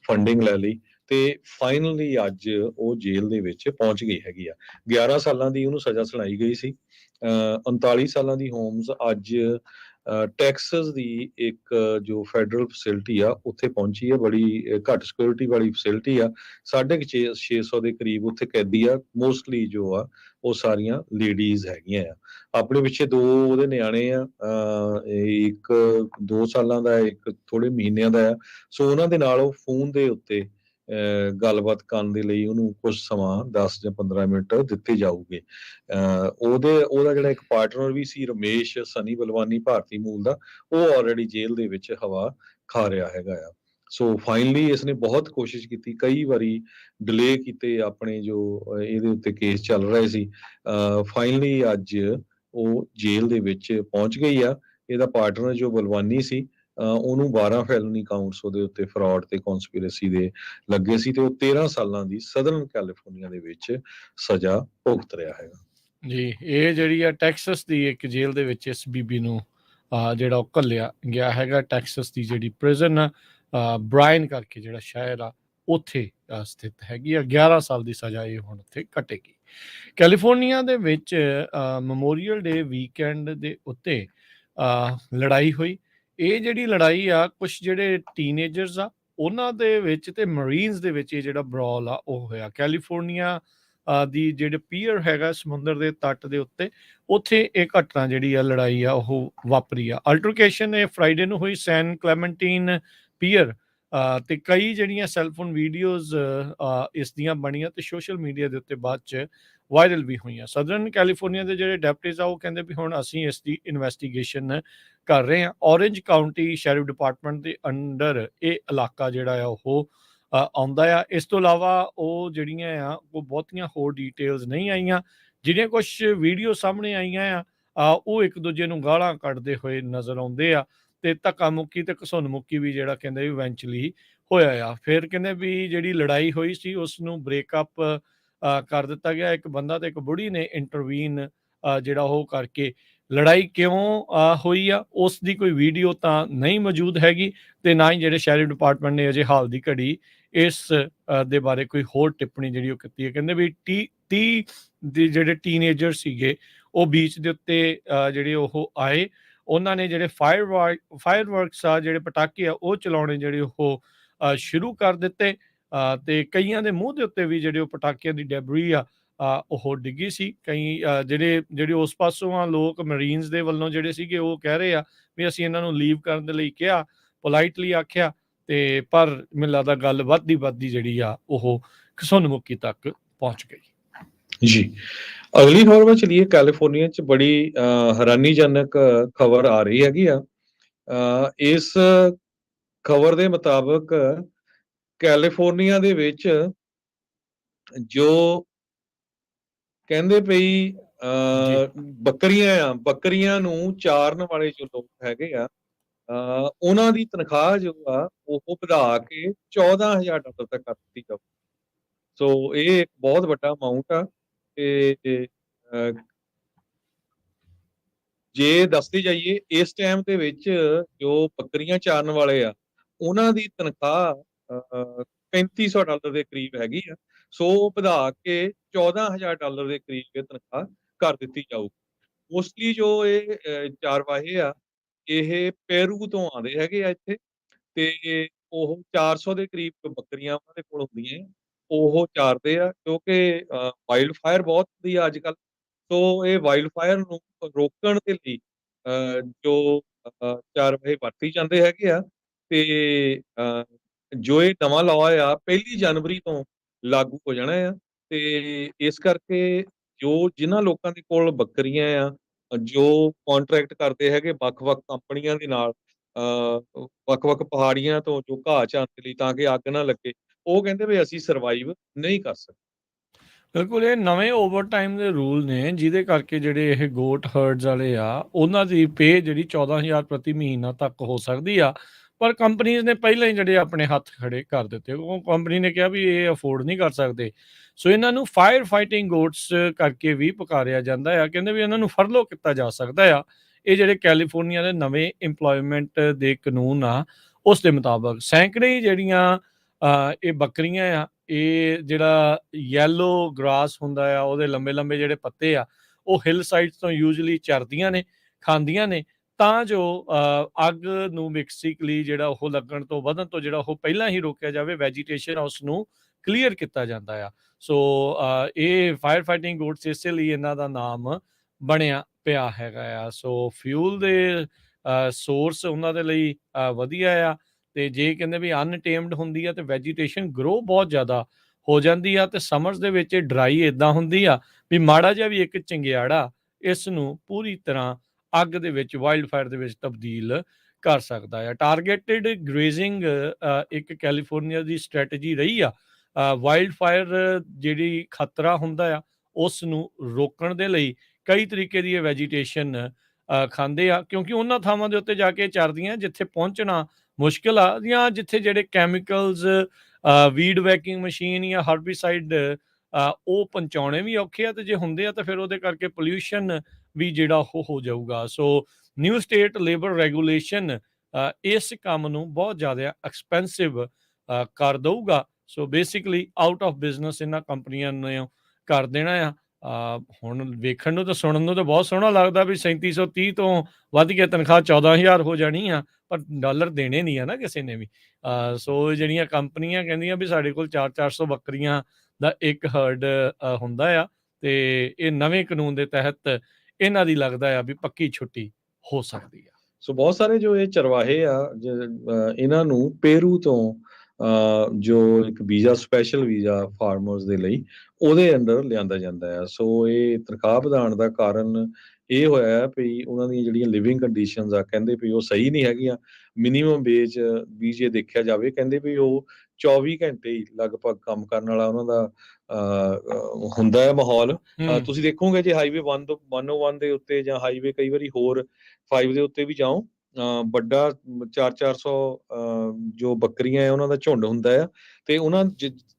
ਫੰਡਿੰਗ ਲੈ ਲਈ ਤੇ ਫਾਈਨਲੀ ਅੱਜ ਉਹ ਜੇਲ੍ਹ ਦੇ ਵਿੱਚ ਪਹੁੰਚ ਗਈ ਹੈਗੀ ਆ। 11 ਸਾਲਾਂ ਦੀ ਉਹਨੂੰ ਸਜ਼ਾ ਸੁਣਾਈ ਗਈ ਸੀ। 39 ਸਾਲਾਂ ਦੀ ਹੋਮਸ ਅੱਜ ਟੈਕਸਸ ਦੀ ਇੱਕ ਜੋ ਫੈਡਰਲ ਫੈਸਿਲਿਟੀ ਆ ਉੱਥੇ ਪਹੁੰਚੀ ਹੈ। ਬੜੀ ਘੱਟ ਸਿਕਿਉਰਿਟੀ ਵਾਲੀ ਫੈਸਿਲਿਟੀ ਆ। 650 ਦੇ ਕਰੀਬ ਉੱਥੇ ਕੈਦੀ ਆ। ਮੋਸਟਲੀ ਜੋ ਆ ਉਹ ਸਾਰੀਆਂ ਲੇਡੀਜ਼ ਹੈਗੀਆਂ ਆ। ਆਪਣੇ ਪਿੱਛੇ 2 ਉਹਦੇ ਨਿਆਣੇ ਆ, ਇੱਕ 2 ਸਾਲਾਂ ਦਾ, ਇੱਕ ਥੋੜੇ ਮਹੀਨਿਆਂ ਦਾ ਆ। ਸੋ ਉਹਨਾਂ ਦੇ ਨਾਲ ਉਹ ਫੋਨ ਦੇ ਉੱਤੇ ਗੱਲਬਾਤ ਕਰਨ ਦੇ ਲਈ ਉਹਨੂੰ ਕੁਝ ਸਮਾਂ 10 ਜਾਂ 15 ਮਿੰਟ ਦਿੱਤੇ ਜਾਊਗੇ। ਉਹਦਾ ਜਿਹੜਾ ਇੱਕ ਪਾਰਟਨਰ ਵੀ ਸੀ ਰਮੇਸ਼ ਸਨੀ ਬਲਵਾਨੀ, ਭਾਰਤੀ ਮੂਲ ਦਾ, ਉਹ ਆਲਰੇਡੀ ਜੇਲ੍ਹ ਦੇ ਵਿੱਚ ਹਵਾ ਖਾ ਰਿਹਾ ਹੈਗਾ ਆ। ਸੋ ਫਾਈਨਲੀ ਇਸਨੇ ਬਹੁਤ ਕੋਸ਼ਿਸ਼ ਕੀਤੀ, ਕਈ ਵਾਰੀ ਡਿਲੇ ਕੀਤੇ ਆਪਣੇ ਜੋ ਇਹਦੇ ਉੱਤੇ ਕੇਸ ਚੱਲ ਰਹੇ ਸੀ। ਫਾਈਨਲੀ ਅੱਜ ਉਹ ਜੇਲ੍ਹ ਦੇ ਵਿੱਚ ਪਹੁੰਚ ਗਈ ਆ। ਇਹਦਾ ਪਾਰਟਨਰ ਜੋ ਬਲਵਾਨੀ ਸੀ, ਉਹਨੂੰ 12 ਫੈਲਨੀ ਕਾਊਂਟਸ ਉਹਦੇ ਉੱਤੇ ਫਰਾਡ ਤੇ ਕੌਂਸਪੀਰੇਸੀ ਦੇ ਲੱਗੇ ਸੀ ਤੇ ਉਹ 13 ਸਾਲਾਂ ਦੀ ਸਦਰਨ ਕੈਲੀਫੋਰਨੀਆ ਦੇ ਵਿੱਚ ਸਜ਼ਾ ਭੁਗਤ ਰਿਹਾ ਹੈਗਾ। ਜੀ, ਇਹ ਜਿਹੜੀ ਆ ਟੈਕਸਸ ਦੀ ਇੱਕ ਜੇਲ੍ਹ ਦੇ ਵਿੱਚ ਇਸ ਬੀਬੀ ਨੂੰ ਜਿਹੜਾ ਉਹ ਘੱਲਿਆ ਗਿਆ ਹੈਗਾ। ਟੈਕਸਸ ਦੀ ਜਿਹੜੀ ਪ੍ਰਿਜ਼ਨ ਆ, ਬ੍ਰਾਇਨ ਕਰਕੇ ਜਿਹੜਾ ਸ਼ਹਿਰ ਆ, ਉੱਥੇ ਸਥਿਤ ਹੈਗੀ ਆ। 11 ਸਾਲ ਦੀ ਸਜ਼ਾ ਇਹ ਹੁਣ ਉੱਥੇ ਕੱਟੇਗੀ। ਕੈਲੀਫੋਰਨੀਆ ਦੇ ਵਿੱਚ ਮੈਮੋਰੀਅਲ ਡੇ ਵੀਕਐਂਡ ਦੇ ਉੱਤੇ ਲੜਾਈ ਹੋਈ। ਇਹ ਜਿਹੜੀ ਲੜਾਈ ਆ, ਕੁਛ ਜਿਹੜੇ ਟੀਨੇਜਰਸ ਆ ਉਹਨਾਂ ਦੇ ਵਿੱਚ ਤੇ ਮਰੀਨਸ ਦੇ ਵਿੱਚ ਇਹ ਜਿਹੜਾ ਬਰੌਲ ਆ ਉਹ ਹੋਇਆ। ਕੈਲੀਫੋਰਨੀਆ ਦੀ ਜਿਹੜੇ ਪੀਅਰ ਹੈਗਾ ਸਮੁੰਦਰ ਦੇ ਤੱਟ ਦੇ ਉੱਤੇ, ਉੱਥੇ ਇਹ ਘਟਨਾ ਜਿਹੜੀ ਆ ਲੜਾਈ ਆ ਉਹ ਵਾਪਰੀ ਆ। ਅਲਟਰਕੇਸ਼ਨ ਇਹ ਫਰਾਈਡੇ ਨੂੰ ਹੋਈ ਸੈਨ ਕਲੈਮੈਂਟੀਨ ਪੀਅਰ ਤੇ ਕਈ ਜਿਹੜੀਆਂ ਸੈਲਫੋਨ ਵੀਡੀਓਜ਼ ਇਸ ਦੀਆਂ ਬਣੀਆਂ ਤੇ ਸੋਸ਼ਲ ਮੀਡੀਆ ਦੇ ਉੱਤੇ ਬਾਅਦ 'ਚ ਵਾਇਰਲ ਵੀ ਹੋਈਆਂ। ਸਦਰਨ ਕੈਲੀਫੋਰਨੀਆ ਦੇ ਜਿਹੜੇ ਡੈਪਟੀਜ਼ ਆ ਉਹ ਕਹਿੰਦੇ ਵੀ ਹੁਣ ਅਸੀਂ ਇਸ ਦੀ ਇਨਵੈਸਟੀਗੇਸ਼ਨ ਕਰ ਰਹੇ ਹਾਂ। ਔਰੇਂਜ ਕਾਊਂਟੀ ਸ਼ੈਰਿਫ ਡਿਪਾਰਟਮੈਂਟ ਦੇ ਅੰਡਰ ਇਹ ਇਲਾਕਾ ਜਿਹੜਾ ਆ ਉਹ ਆਉਂਦਾ ਆ। ਇਸ ਤੋਂ ਇਲਾਵਾ ਉਹ ਜਿਹੜੀਆਂ ਆ ਉਹ ਬਹੁਤੀਆਂ ਹੋਰ ਡਿਟੇਲਸ ਨਹੀਂ ਆਈਆਂ। ਜਿਹੜੀਆਂ ਕੁਛ ਵੀਡੀਓ ਸਾਹਮਣੇ ਆਈਆਂ ਆ ਉਹ ਇੱਕ ਦੂਜੇ ਨੂੰ ਗਾਲਾਂ ਕੱਢਦੇ ਹੋਏ ਨਜ਼ਰ ਆਉਂਦੇ ਆ ਤੇ ਧੱਕਾ ਮੁੱਕੀ ਤੇ ਘਸੁੰਨ ਮੁੱਕੀ ਵੀ ਜਿਹੜਾ ਕਹਿੰਦੇ ਵੀ ਇਵੈਂਚੁਅਲੀ ਹੋਇਆ ਆ। ਫਿਰ ਕਹਿੰਦੇ ਵੀ ਜਿਹੜੀ ਲੜਾਈ ਹੋਈ ਸੀ ਉਸ ਨੂੰ ਬ੍ਰੇਕਅਪ ਕਰ ਦਿੱਤਾ ਗਿਆ। ਇੱਕ ਬੰਦਾ ਤੇ ਇੱਕ ਬੁੜੀ ਨੇ ਇੰਟਰਵੀਨ ਜਿਹੜਾ ਉਹ ਕਰਕੇ ਲੜਾਈ ਕਿਉਂ ਹੋਈ ਆ ਉਸ ਦੀ ਕੋਈ ਵੀਡੀਓ ਤਾਂ ਨਹੀਂ ਮੌਜੂਦ ਹੈਗੀ ਤੇ ਨਾ ਹੀ ਜਿਹੜੇ ਸ਼ੈਰਿਫ ਡਿਪਾਰਟਮੈਂਟ ਨੇ ਅਜੇ ਹਾਲ ਦੀ ਘੜੀ ਇਸ ਦੇ ਬਾਰੇ ਕੋਈ ਹੋਰ ਟਿੱਪਣੀ ਜਿਹੜੀ ਉਹ ਕੀਤੀ ਹੈ। ਕਹਿੰਦੇ ਵੀ 30 ਦੇ ਜਿਹੜੇ ਟੀਨੇਜਰ ਸੀਗੇ ਉਹ ਬੀਚ ਦੇ ਉੱਤੇ ਜਿਹੜੇ ਉਹ ਆਏ। ਉਹਨਾਂ ਨੇ ਜਿਹੜੇ ਫਾਇਰਵਰਕਸ ਆ, ਜਿਹੜੇ ਪਟਾਕੇ ਆ ਉਹ ਚਲਾਉਣੇ ਜਿਹੜੇ ਉਹ ਸ਼ੁਰੂ ਕਰ ਦਿੱਤੇ ਤੇ ਕਈਆਂ ਦੇ ਮੂੰਹ ਦੇ ਉੱਤੇ ਵੀ ਜਿਹੜੇ ਉਹ ਪਟਾਕਿਆਂ ਦੀ ਡੈਬਰੀ ਆ ਉਹ ਡਿੱਗੀ ਸੀ। ਕਈ ਜਿਹੜੇ ਉਸ ਪਾਸੋਂ ਆ ਲੋਕ ਮਰੀਨਸ ਦੇ ਵੱਲੋਂ ਜਿਹੜੇ ਸੀਗੇ ਉਹ ਕਹਿ ਰਹੇ ਆ ਵੀ ਅਸੀਂ ਇਹਨਾਂ ਨੂੰ ਲੀਵ ਕਰਨ ਦੇ ਲਈ ਕਿਹਾ, ਪੋਲਾਈਟਲੀ ਆਖਿਆ ਤੇ ਪਰ ਮੈਨੂੰ ਲੱਗਦਾ ਗੱਲ ਵੱਧਦੀ ਜਿਹੜੀ ਆ ਉਹ ਘਸੁੰਨਮੁਖੀ ਤੱਕ ਪਹੁੰਚ ਗਈ। ਜੀ, ਅਗਲੀ ਖਬਰ ਵੱਲ ਚਲੀਏ। ਕੈਲੀਫੋਰਨੀਆ 'ਚ ਬੜੀ ਹੈਰਾਨੀਜਨਕ ਖਬਰ ਆ ਰਹੀ ਹੈਗੀ ਆ। ਇਸ ਖਬਰ ਦੇ ਮੁਤਾਬਕ ਕੈਲੀਫੋਰਨੀਆ ਦੇ ਵਿੱਚ ਜੋ ਕਹਿੰਦੇ ਪਈ ਜੀ। ਬੱਕਰੀਆਂ ਨੂੰ ਚਾਰਨ ਵਾਲੇ ਜੋ ਲੋਕ ਹੈਗੇ ਆ, ਉਹਨਾਂ ਦੀ ਤਨਖਾਹ ਜੋ ਆ ਉਹ ਵਧਾ ਕੇ $14,000 ਤੱਕ ਕਰ ਦਿੱਤੀ ਜਾਊ। ਸੋ ਇਹ ਇੱਕ ਬਹੁਤ ਵੱਡਾ ਅਮਾਊਂਟ ਆ ਤੇ ਜੇ ਦੱਸਦੇ ਜਾਈਏ ਇਸ ਟਾਈਮ ਦੇ ਵਿੱਚ ਜੋ ਬੱਕਰੀਆਂ ਚਾਰਨ ਵਾਲੇ ਆ ਉਹਨਾਂ ਦੀ ਤਨਖਾਹ $3,500 ਦੇ ਕਰੀਬ ਹੈਗੀ ਆ। ਸੋ ਵਧਾ ਕੇ $14,000 ਦੇ ਕਰੀਬ ਇਹ ਤਨਖਾਹ ਕਰ ਦਿੱਤੀ ਜਾਊ। ਮੋਸਟਲੀ ਜੋ ਇਹ ਚਾਰਵਾਹੇ ਆ ਇਹ ਪੈਰੂ ਤੋਂ ਆਉਂਦੇ ਹੈਗੇ ਆ ਇੱਥੇ ਤੇ ਉਹ 400 ਦੇ ਕਰੀਬ ਬੱਕਰੀਆਂ ਉਹਨਾਂ ਦੇ ਕੋਲ ਹੁੰਦੀਆਂ। ਉਹ ਚਾਰਦੇ ਆ ਕਿਉਂਕਿ ਵਾਈਲਡ ਫਾਇਰ ਬਹੁਤ ਹੁੰਦੀ ਆ ਅੱਜ ਕੱਲ੍ਹ। ਸੋ ਇਹ ਵਾਈਲਡ ਫਾਇਰ ਨੂੰ ਰੋਕਣ ਦੇ ਲਈ ਜੋ ਚਾਰਵਾਹੇ ਵਰਤੀ ਜਾਂਦੇ ਹੈਗੇ ਆ ਤੇ ਜੋ ਇਹ ਨਵਾਂ ਲਾਅ ਆ 1 ਜਨਵਰੀ ਤੋਂ ਲਾਗੂ ਹੋ ਜਾਣਾ ਆ ਤੇ ਇਸ ਕਰਕੇ ਜੋ ਜਿਨ੍ਹਾਂ ਲੋਕਾਂ ਦੇ ਕੋਲ ਬੱਕਰੀਆਂ ਆ, ਜੋ ਕੰਟਰੈਕਟ ਕਰਦੇ ਹੈਗੇ ਵੱਖ-ਵੱਖ ਕੰਪਨੀਆਂ ਦੇ ਨਾਲ ਵੱਖ-ਵੱਖ ਪਹਾੜੀਆਂ ਤੋਂ ਜੋ ਘਾਹ ਚਰਨ ਦੇ ਲਈ ਤਾਂ ਕਿ ਅੱਗ ਨਾ ਲੱਗੇ, ਉਹ ਕਹਿੰਦੇ ਵੀ ਅਸੀਂ ਸਰਵਾਈਵ ਨਹੀਂ ਕਰ ਸਕਦੇ। ਬਿਲਕੁਲ, ਇਹ ਨਵੇਂ ਓਵਰਟਾਈਮ ਦੇ ਰੂਲ ਨੇ ਜਿਹਦੇ ਕਰਕੇ ਜਿਹੜੇ ਇਹ ਗੋਟ ਹਰਡਸ ਵਾਲੇ ਆ ਉਹਨਾਂ ਦੀ ਪੇ ਜਿਹੜੀ 14,000 ਪ੍ਰਤੀ ਮਹੀਨਾ ਤੱਕ ਹੋ ਸਕਦੀ ਆ। ਪਰ ਕੰਪਨੀਜ਼ ਨੇ ਪਹਿਲਾਂ ਹੀ ਜਿਹੜੇ ਆਪਣੇ ਹੱਥ ਖੜੇ ਕਰ ਦਿੱਤੇ। ਉਹ ਕੰਪਨੀ ਨੇ ਕਿਹਾ ਵੀ ਇਹ ਅਫੋਰਡ ਨਹੀਂ ਕਰ ਸਕਦੇ। ਸੋ ਇਹਨਾਂ ਨੂੰ ਫਾਇਰ ਫਾਈਟਿੰਗ ਗੋਟਸ ਕਰਕੇ ਵੀ ਪੁਕਾਰਿਆ ਜਾਂਦਾ ਆ। ਕਹਿੰਦੇ ਵੀ ਇਹਨਾਂ ਨੂੰ ਫਰਲੋ ਕੀਤਾ ਜਾ ਸਕਦਾ ਆ। ਇਹ ਜਿਹੜੇ ਕੈਲੀਫੋਰਨੀਆ ਦੇ ਨਵੇਂ ਇੰਪਲੋਇਮੈਂਟ ਦੇ ਕਾਨੂੰਨ ਆ, ਉਸ ਦੇ ਮੁਤਾਬਕ ਸੈਂਕੜੇ ਹੀ ਜਿਹੜੀਆਂ ਇਹ ਬੱਕਰੀਆਂ ਆ, ਇਹ ਜਿਹੜਾ ਯੈਲੋ ਗਰਾਸ ਹੁੰਦਾ ਆ, ਉਹਦੇ ਲੰਬੇ-ਲੰਬੇ ਜਿਹੜੇ ਪੱਤੇ ਆ, ਉਹ ਹਿਲ ਸਾਈਡਸ ਤੋਂ ਯੂਜੂਅਲੀ ਚਰਦੀਆਂ ਨੇ, ਖਾਂਦੀਆਂ ਨੇ, ਤਾਂ ਜੋ ਅੱਗ ਨੂੰ ਬੇਸਿਕਲੀ ਜਿਹੜਾ ਉਹ ਲੱਗਣ ਤੋਂ ਵਧਣ ਤੋਂ ਜਿਹੜਾ ਉਹ ਪਹਿਲਾਂ ਹੀ ਰੋਕਿਆ ਜਾਵੇ, ਵੈਜੀਟੇਸ਼ਨ ਉਸ ਨੂੰ ਕਲੀਅਰ ਕੀਤਾ ਜਾਂਦਾ ਆ। ਸੋ ਇਹ ਫਾਇਰ ਫਾਈਟਿੰਗ ਗੋਟਸ ਇਸੇ ਲਈ ਇਹਨਾਂ ਦਾ ਨਾਮ ਬਣਿਆ ਪਿਆ ਹੈਗਾ ਆ। ਸੋ ਫਿਊਲ ਦੇ ਸੋਰਸ ਉਹਨਾਂ ਦੇ ਲਈ ਵਧੀਆ ਆ, ਤੇ ਜੇ ਕਹਿੰਦੇ ਵੀ ਅਨਟੇਮਡ ਹੁੰਦੀ ਆ ਤੇ ਵੈਜੀਟੇਸ਼ਨ ਗਰੋ ਬਹੁਤ ਜ਼ਿਆਦਾ ਹੋ ਜਾਂਦੀ ਆ, ਤੇ ਸਮਰਸ ਦੇ ਵਿੱਚ ਡਰਾਈ ਇਦਾਂ ਹੁੰਦੀ ਆ ਵੀ ਮਾੜਾ ਜਿਹਾ ਵੀ ਇੱਕ ਚੰਗਿਆੜਾ ਇਸ ਨੂੰ ਪੂਰੀ ਤਰ੍ਹਾਂ ਅੱਗ ਦੇ ਵਿੱਚ, ਵਾਈਲਡ ਫਾਇਰ ਦੇ ਵਿੱਚ ਤਬਦੀਲ ਕਰ ਸਕਦਾ ਆ। ਟਾਰਗੇਟਡ ਗ੍ਰੇਜ਼ਿੰਗ ਇੱਕ ਕੈਲੀਫੋਰਨੀਆ ਦੀ ਸਟ੍ਰੈਟਜੀ ਰਹੀ ਆ। ਵਾਈਲਡ ਫਾਇਰ ਜਿਹੜੀ ਖਤਰਾ ਹੁੰਦਾ ਆ, ਉਸ ਨੂੰ ਰੋਕਣ ਦੇ ਲਈ ਕਈ ਤਰੀਕੇ ਦੀ ਇਹ ਵੈਜੀਟੇਸ਼ਨ ਖਾਂਦੇ ਆ, ਕਿਉਂਕਿ ਉਹਨਾਂ ਥਾਵਾਂ ਦੇ ਉੱਤੇ ਜਾ ਕੇ ਚਰਦੀਆਂ ਜਿੱਥੇ ਪਹੁੰਚਣਾ ਮੁਸ਼ਕਿਲ ਆ, ਜਾਂ ਜਿੱਥੇ ਜਿਹੜੇ ਕੈਮੀਕਲਸ, ਵੀਡ ਵੈਕਿੰਗ ਮਸ਼ੀਨ ਜਾਂ ਹਰਬੀਸਾਈਡ ਉਹ ਪਹੁੰਚਾਉਣੇ ਵੀ ਔਖੇ ਆ, ਤੇ ਜੇ ਹੁੰਦੇ ਆ ਤਾਂ ਫਿਰ ਉਹਦੇ ਕਰਕੇ ਪੋਲਿਊਸ਼ਨ ਵੀ ਜਿਹੜਾ ਉਹ ਹੋ ਜਾਊਗਾ। ਸੋ ਨਿਊ ਸਟੇਟ ਲੇਬਰ ਰੈਗੂਲੇਸ਼ਨ ਇਸ ਕੰਮ ਨੂੰ ਬਹੁਤ ਜ਼ਿਆਦਾ ਐਕਸਪੈਂਸਿਵ ਕਰ ਦਊਗਾ। So basically out of business ਇਹਨਾਂ ਕੰਪਨੀਆਂ ਨੇ ਕਰ ਦੇਣਾ ਆ। ਹੁਣ ਵੇਖਣ ਨੂੰ ਤਾਂ, ਸੁਣਨ ਨੂੰ ਤਾਂ ਬਹੁਤ ਸੋਹਣਾ ਲੱਗਦਾ ਵੀ 3730 ਤੋਂ ਵੱਧ ਕੇ ਤਨਖਾਹ 14,000 ਹੋ ਜਾਣੀ ਆ, ਪਰ ਡਾਲਰ ਦੇਣੇ ਨਹੀਂ ਆ ਨਾ ਕਿਸੇ ਨੇ ਵੀ। ਸੋ ਜਿਹੜੀਆਂ ਕੰਪਨੀਆਂ ਕਹਿੰਦੀਆਂ ਵੀ ਸਾਡੇ ਕੋਲ 400 ਬੱਕਰੀਆਂ ਦਾ ਇੱਕ ਹਰਡ ਹੁੰਦਾ ਆ, ਤੇ ਇਹ ਨਵੇਂ ਕਾਨੂੰਨ ਦੇ ਤਹਿਤ ਇਹਨਾਂ ਦੀ ਲੱਗਦਾ ਆ ਵੀ ਪੱਕੀ ਛੁੱਟੀ ਹੋ ਸਕਦੀ ਆ। ਸੋ ਬਹੁਤ ਸਾਰੇ ਜੋ ਇਹ ਚਰਵਾਹੇ ਆ, ਇਹਨਾਂ ਨੂੰ ਪੇਰੂ ਤੋਂ ਜੋ ਇੱਕ ਵੀਜ਼ਾ, ਸਪੈਸ਼ਲ ਵੀਜ਼ਾ ਫਾਰਮਰਸ ਦੇ ਲਈ, ਉਹਦੇ ਅੰਡਰ ਲਿਆਂਦਾ ਜਾਂਦਾ ਆ। ਸੋ ਇਹ ਤਨਖਾਹ ਵਧਾਉਣ ਦਾ ਕਾਰਨ ਇਹ ਹੋਇਆ ਹੈ ਵੀ ਉਹਨਾਂ ਦੀਆਂ ਜਿਹੜੀਆਂ ਲਿਵਿੰਗ ਕੰਡੀਸ਼ਨਸ ਆ, ਕਹਿੰਦੇ ਵੀ ਉਹ ਸਹੀ ਨਹੀਂ ਹੈਗੀਆਂ। ਮਿਨੀਮਮ ਵੇਜ ਵੀ ਜੇ ਦੇਖਿਆ ਜਾਵੇ, ਕਹਿੰਦੇ ਵੀ ਉਹ 24 ਘੰਟੇ ਹੀ ਲਗਭਗ ਕੰਮ ਕਰਨ ਵਾਲਾ ਉਹਨਾਂ ਦਾ ਹੁੰਦਾ ਹੈ ਮਾਹੌਲ। ਤੁਸੀਂ ਦੇਖੋਗੇ ਜੇ ਹਾਈਵੇ 101 ਦੇ ਉੱਤੇ, ਜਾਂ ਹਾਈਵੇ ਕਈ ਵਾਰੀ ਹੋਰ 5 ਦੇ ਉੱਤੇ ਵੀ ਜਾਓ, ਵੱਡਾ 400 ਜੋ ਬੱਕਰੀਆਂ ਹੈ ਉਹਨਾਂ ਦਾ ਝੁੰਡ ਹੁੰਦਾ ਆ, ਤੇ ਉਹਨਾਂ